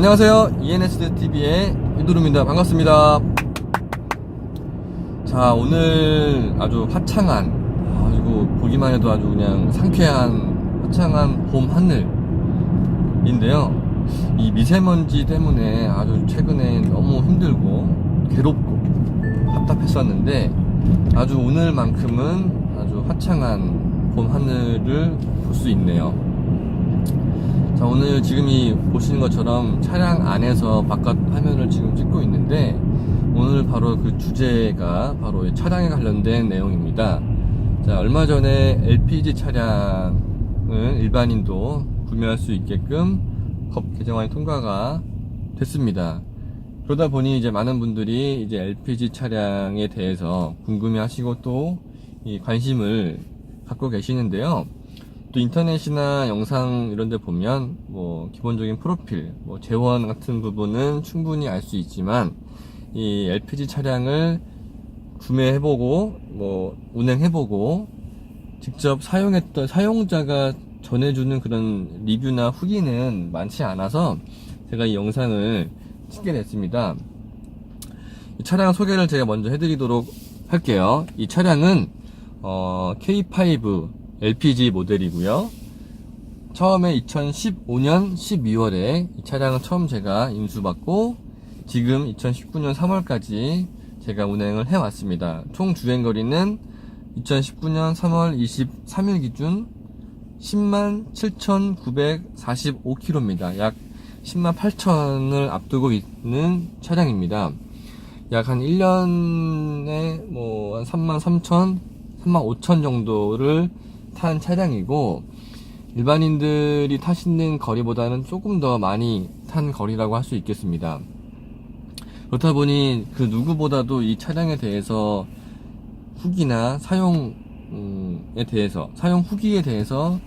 안녕하세요. ENSTV의 이두루입니다. 반갑습니다. 자, 오늘 아주 화창한, 그리고 보기만 해도 아주 그냥 상쾌한 화창한 봄 하늘인데요. 이 미세먼지 때문에 아주 최근에 너무 힘들고 괴롭고 답답했었는데, 아주 오늘만큼은 아주 화창한 봄 하늘을 볼 수 있네요. 자, 오늘 지금 보시는 것처럼 차량 안에서 바깥 화면을 지금 찍고 있는데, 오늘 바로 그 주제가 바로 차량에 관련된 내용입니다. 자, 얼마 전에 LPG 차량을 일반인도 구매할 수 있게끔 법 개정안이 통과가 됐습니다. 그러다 보니 이제 많은 분들이 이제 LPG 차량에 대해서 궁금해 하시고 또 이 관심을 갖고 계시는데요. 또 인터넷이나 영상 이런 데 보면 뭐 기본적인 프로필, 뭐 재원 같은 부분은 충분히 알 수 있지만, 이 LPG 차량을 구매해보고 뭐 운행해보고 직접 사용했던 사용자가 전해주는 그런 리뷰나 후기는 많지 않아서 제가 이 영상을 찍게 됐습니다. 이 차량 소개를 제가 먼저 해드리도록 할게요. 이 차량은 K5 LPG 모델이고요. 처음에 2015년 12월에 이 차량을 처음 제가 인수받고 지금 2019년 3월까지 제가 운행을 해왔습니다. 총 주행거리는 2019년 3월 23일 기준 107,945km입니다. 약 108,000을 앞두고 있는 차량입니다. 약 한 1년에 뭐 한 33,000, 35,000 정도를 탄 차량이고, 일반인들이 타시는 거리보다는 조금 더 많이 탄 거리라고 할 수 있겠습니다. 그렇다 보니 그 누구보다도 이 차량에 대해서 후기나 사용 후기에 대해서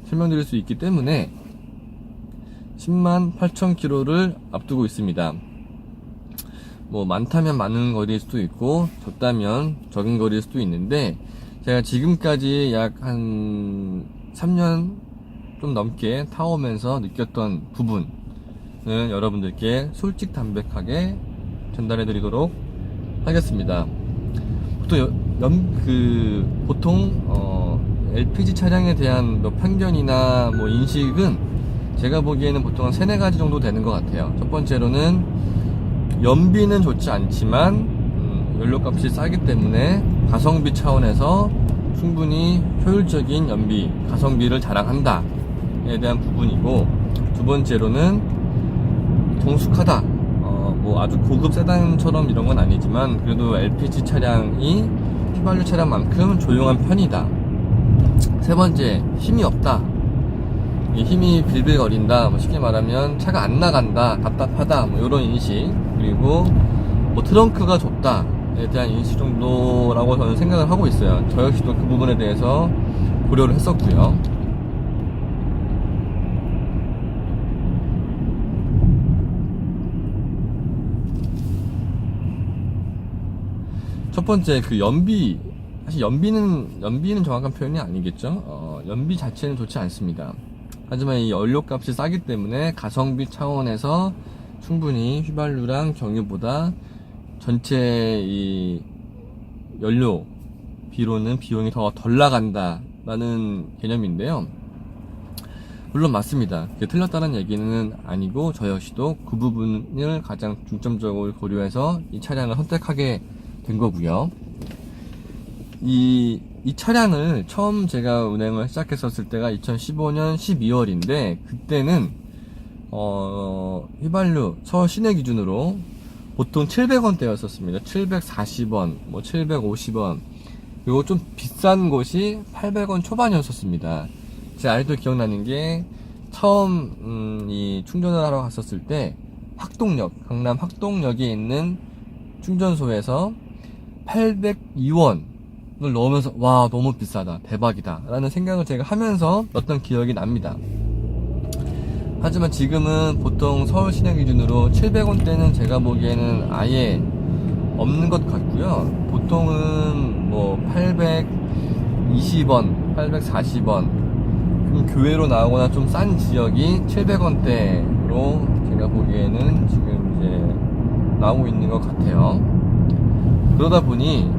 설명드릴 수 있기 때문에 108,000km를 앞두고 있습니다. 뭐 많다면 많은 거리일 수도 있고 적다면 적은 거리일 수도 있는데, 제가 지금까지 약 한 3년 좀 넘게 타오면서 느꼈던 부분은 여러분들께 솔직담백하게 전달해 드리도록 하겠습니다. 보통 LPG 차량에 대한 뭐 편견이나 뭐 인식은 제가 보기에는 보통 한 3-4가지 정도 되는 것 같아요. 첫 번째로는 연비는 좋지 않지만 연료값이 싸기 때문에 가성비 차원에서 충분히 효율적인 연비, 가성비를 자랑한다에 대한 부분이고, 두 번째로는 정숙하다. 뭐 아주 고급 세단처럼 이런 건 아니지만 그래도 LPG 차량이 휘발유 차량만큼 조용한 편이다. 세 번째, 힘이 없다. 이 힘이 빌빌거린다. 뭐 쉽게 말하면 차가 안 나간다, 답답하다, 뭐 이런 인식. 그리고 뭐 트렁크가 좁다에 대한 인식 정도라고 저는 생각을 하고 있어요. 저 역시도 그 부분에 대해서 고려를 했었고요. 첫 번째, 그 연비. 사실 연비는 정확한 표현이 아니겠죠. 연비 자체는 좋지 않습니다. 하지만 이 연료값이 싸기 때문에 가성비 차원에서 충분히 휘발유랑 경유보다 전체 이 연료 비로는 비용이 더 덜 나간다라는 개념인데요. 물론 맞습니다. 그게 틀렸다는 얘기는 아니고, 저 역시도 그 부분을 가장 중점적으로 고려해서 이 차량을 선택하게 된 거고요. 이 차량을 처음 제가 운행을 시작했었을 때가 2015년 12월인데, 그때는 휘발유 서울 시내 기준으로 보통 700원대였었습니다. 740원, 뭐 750원, 그리고 좀 비싼 곳이 800원 초반이었었습니다. 제가 아직도 기억나는 게, 처음 이 충전을 하러 갔었을 때 강남 학동역에 있는 충전소에서 802원을 넣으면서 와, 너무 비싸다, 대박이다 라는 생각을 제가 하면서 넣었던 기억이 납니다. 하지만 지금은 보통 서울 시내 기준으로 700원대는 제가 보기에는 아예 없는 것 같고요. 보통은 뭐 820원, 840원, 좀 교외로 나오거나 좀 싼 지역이 700원대로 제가 보기에는 지금 이제 나오고 있는 것 같아요. 그러다 보니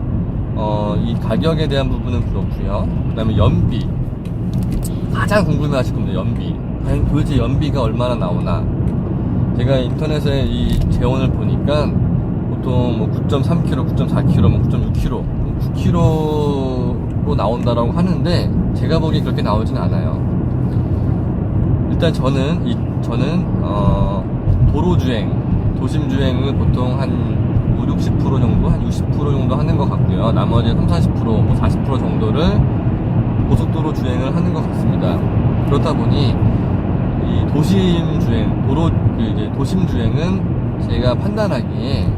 이 가격에 대한 부분은 그렇고요. 그 다음에 연비, 가장 궁금해 하실 겁니다. 연비, 과연 도대체 연비가 얼마나 나오나. 제가 인터넷에 이 재원을 보니까 보통 뭐 9.3km, 9.4km, 뭐 9.6km, 9km로 나온다라고 하는데 제가 보기에 그렇게 나오진 않아요. 일단 저는 도로 주행, 도심 주행은 보통 한 5, 60% 정도, 한 60% 정도 하는 것 같고요. 나머지 30, 40%, 뭐 40% 정도를 고속도로 주행을 하는 것 같습니다. 그렇다 보니 이 도심 주행, 도심 주행은 제가 판단하기에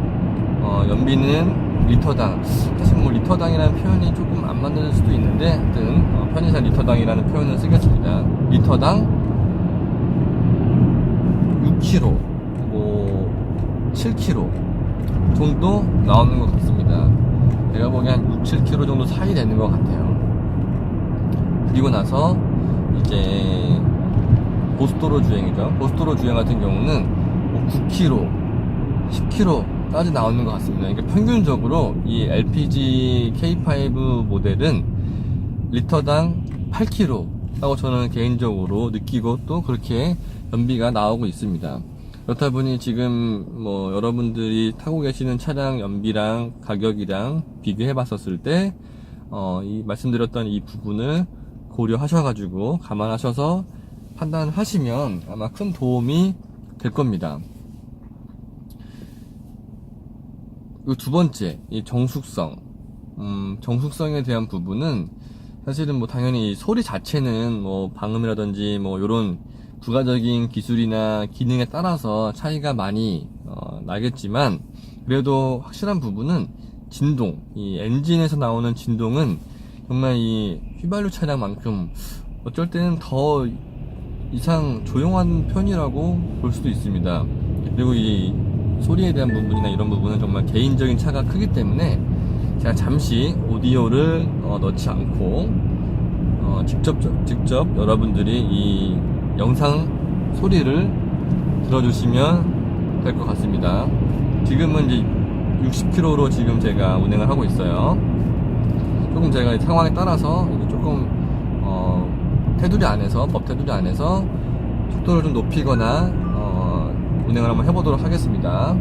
연비는 리터당, 사실 뭐 리터당이라는 표현이 조금 안 맞는 수도 있는데, 하여튼 편의상 리터당이라는 표현을 쓰겠습니다. 리터당 6km, 뭐 7km 정도 나오는 것 같습니다. 제가 보기엔 한 6, 7km 정도 차이 되는 것 같아요. 그리고 나서 이제 고속도로 주행이죠. 고속도로 주행 같은 경우는 뭐 9km, 10km까지 나오는 것 같습니다. 그러니까 평균적으로 이 LPG K5 모델은 리터당 8km라고 저는 개인적으로 느끼고 또 그렇게 연비가 나오고 있습니다. 그렇다 보니 지금 뭐 여러분들이 타고 계시는 차량 연비랑 가격이랑 비교해 봤었을 때 이 말씀드렸던 이 부분을 고려하셔가지고 감안하셔서 판단하시면 아마 큰 도움이 될 겁니다. 그리고 두 번째, 이 정숙성. 정숙성에 대한 부분은 사실은 뭐 당연히 소리 자체는 뭐 방음이라든지 뭐 요런 부가적인 기술이나 기능에 따라서 차이가 많이 나겠지만, 그래도 확실한 부분은 진동, 이 엔진에서 나오는 진동은 정말 이 휘발유 차량만큼 어쩔 때는 더 이상 조용한 편이라고 볼 수도 있습니다. 그리고 이 소리에 대한 부분이나 이런 부분은 정말 개인적인 차가 크기 때문에 제가 잠시 오디오를 넣지 않고 직접 여러분들이 이 영상 소리를 들어주시면 될 것 같습니다. 지금은 이제 60km로 지금 제가 운행을 하고 있어요. 조금 제가 상황에 따라서 조금 테두리 안에서, 법 테두리 안에서 속도를 좀 높이거나 운행을 한번 해보도록 하겠습니다.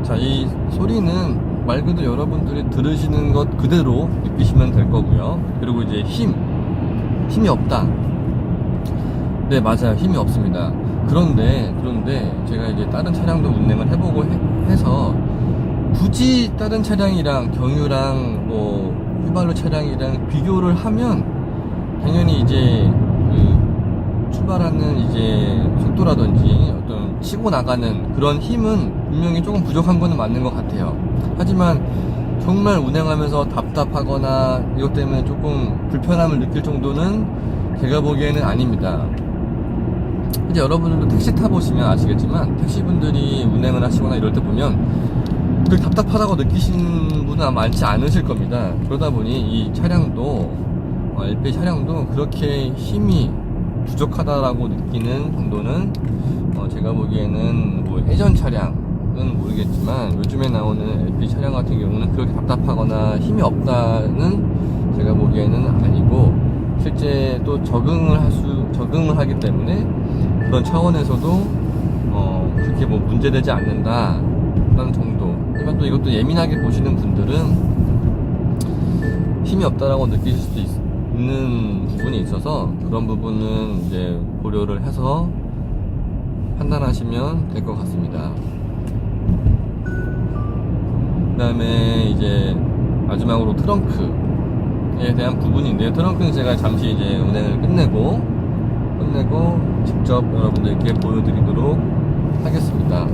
자, 이 소리는 말 그대로 여러분들이 들으시는 것 그대로 느끼시면 될 거고요. 그리고 이제 힘이 없다. 네, 맞아요. 힘이 없습니다. 그런데 제가 이제 다른 차량도 운행을 해보고 해서 굳이 다른 차량이랑 경유랑 뭐 휘발유 차량이랑 비교를 하면 당연히 이제 출발하는 이제 속도라든지 어떤 치고 나가는 그런 힘은 분명히 조금 부족한 거는 맞는 것 같아요. 하지만 정말 운행하면서 답답하거나 이것 때문에 조금 불편함을 느낄 정도는 제가 보기에는 아닙니다. 이제 여러분들도 택시 타보시면 아시겠지만 택시분들이 운행을 하시거나 이럴 때 보면 그렇게 답답하다고 느끼시는 분은 아마 많지 않으실 겁니다. 그러다 보니 이 차량도 LPG 차량도 그렇게 힘이 부족하다라고 느끼는 정도는 제가 보기에는 뭐 예전 차량은 모르겠지만 요즘에 나오는 LPG 차량 같은 경우는 그렇게 답답하거나 힘이 없다는 제가 보기에는 아니고, 실제 또 적응을 하기 때문에 그런 차원에서도 그렇게 뭐 문제되지 않는다라는 정도. 하지만 또 이것도 예민하게 보시는 분들은 힘이 없다라고 느끼실 수도 있는 부분이 있어서 그런 부분은 이제 고려를 해서 판단하시면 될 것 같습니다. 그 다음에 이제 마지막으로 트렁크에 대한 부분인데요. 트렁크는 제가 잠시 이제 운행을 끝내고 끝내고 직접 여러분들께 보여드리도록 하겠습니다.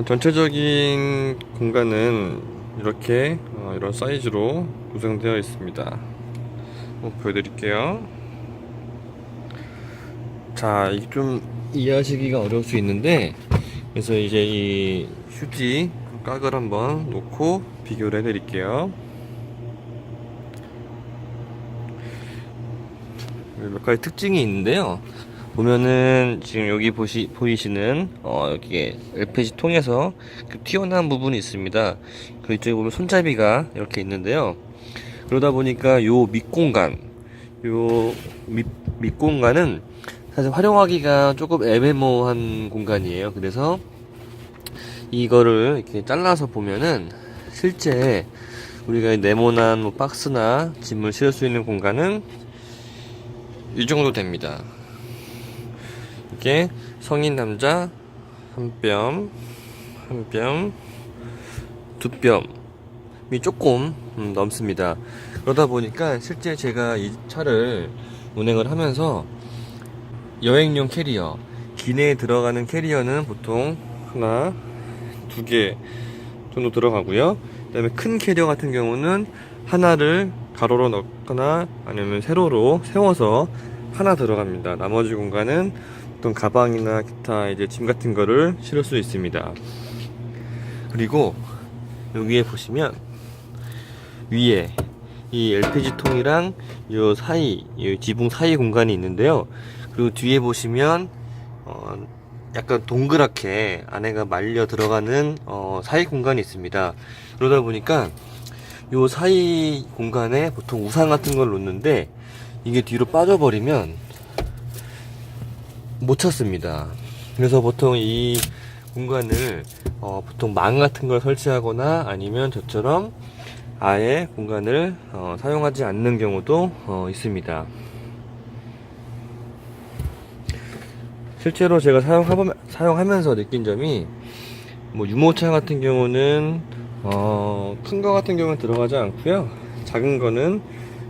전체적인 공간은 이렇게 이런 사이즈로 구성되어 있습니다. 보여드릴게요. 자, 이게 좀 이해하시기가 어려울 수 있는데, 그래서 이제 이 휴지 각을 한번 놓고 비교를 해드릴게요. 몇 가지 특징이 있는데요. 보면은 지금 여기 보이시는 여기에 LPG 통에서 그 튀어나온 부분이 있습니다. 그 이쪽에 보면 손잡이가 이렇게 있는데요. 그러다 보니까 요 밑공간, 밑공간은 사실 활용하기가 조금 애매모호한 공간이에요. 그래서 이거를 이렇게 잘라서 보면은 실제 우리가 네모난 뭐 박스나 짐을 실을 수 있는 공간은 이 정도 됩니다. 이게 성인 남자 한 뼘, 두 뼘이 조금 넘습니다. 그러다 보니까 실제 제가 이 차를 운행을 하면서 여행용 캐리어, 기내에 들어가는 캐리어는 보통 하나, 두 개 정도 들어가고요. 그 다음에 큰 캐리어 같은 경우는 하나를 가로로 넣거나 아니면 세로로 세워서 하나 들어갑니다. 나머지 공간은 어떤 가방이나 기타 이제 짐 같은 거를 실을 수 있습니다. 그리고 여기에 보시면 위에 이 LPG 통이랑 요 사이, 이 지붕 사이 공간이 있는데요. 그리고 뒤에 보시면 약간 동그랗게 안에가 말려 들어가는 사이 공간이 있습니다. 그러다 보니까 요 사이 공간에 보통 우산 같은 걸 놓는데 이게 뒤로 빠져버리면 못 찾습니다. 그래서 보통 이 공간을 보통 망 같은 걸 설치하거나 아니면 저처럼 아예 공간을 사용하지 않는 경우도 있습니다. 실제로 제가 사용하면서 느낀 점이 뭐 유모차 같은 경우는 큰 거 같은 경우는 들어가지 않고요. 작은 거는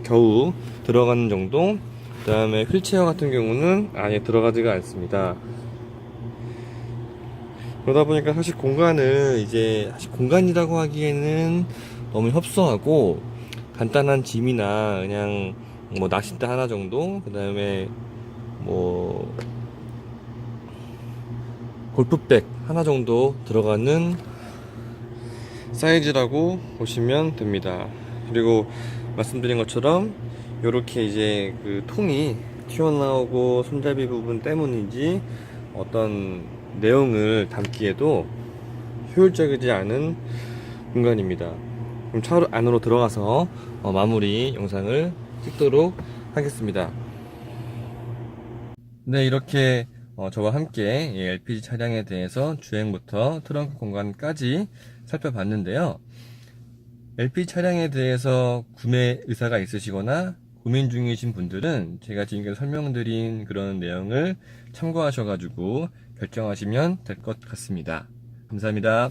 겨우 들어가는 정도. 그 다음에 휠체어 같은 경우는 아예 들어가지가 않습니다. 그러다 보니까 사실 공간을 사실 공간이라고 하기에는 너무 협소하고 간단한 짐이나 그냥 뭐 낚싯대 하나 정도, 그 다음에 뭐 골프백 하나 정도 들어가는 사이즈라고 보시면 됩니다. 그리고 말씀드린 것처럼 이렇게 이제 그 통이 튀어나오고 손잡이 부분 때문인지 어떤 내용을 담기에도 효율적이지 않은 공간입니다. 그럼 차 안으로 들어가서 마무리 영상을 찍도록 하겠습니다. 네, 이렇게 저와 함께 LPG 차량에 대해서 주행부터 트렁크 공간까지 살펴봤는데요. LPG 차량에 대해서 구매 의사가 있으시거나 고민 중이신 분들은 제가 지금까지 설명드린 그런 내용을 참고하셔가지고 결정하시면 될 것 같습니다. 감사합니다.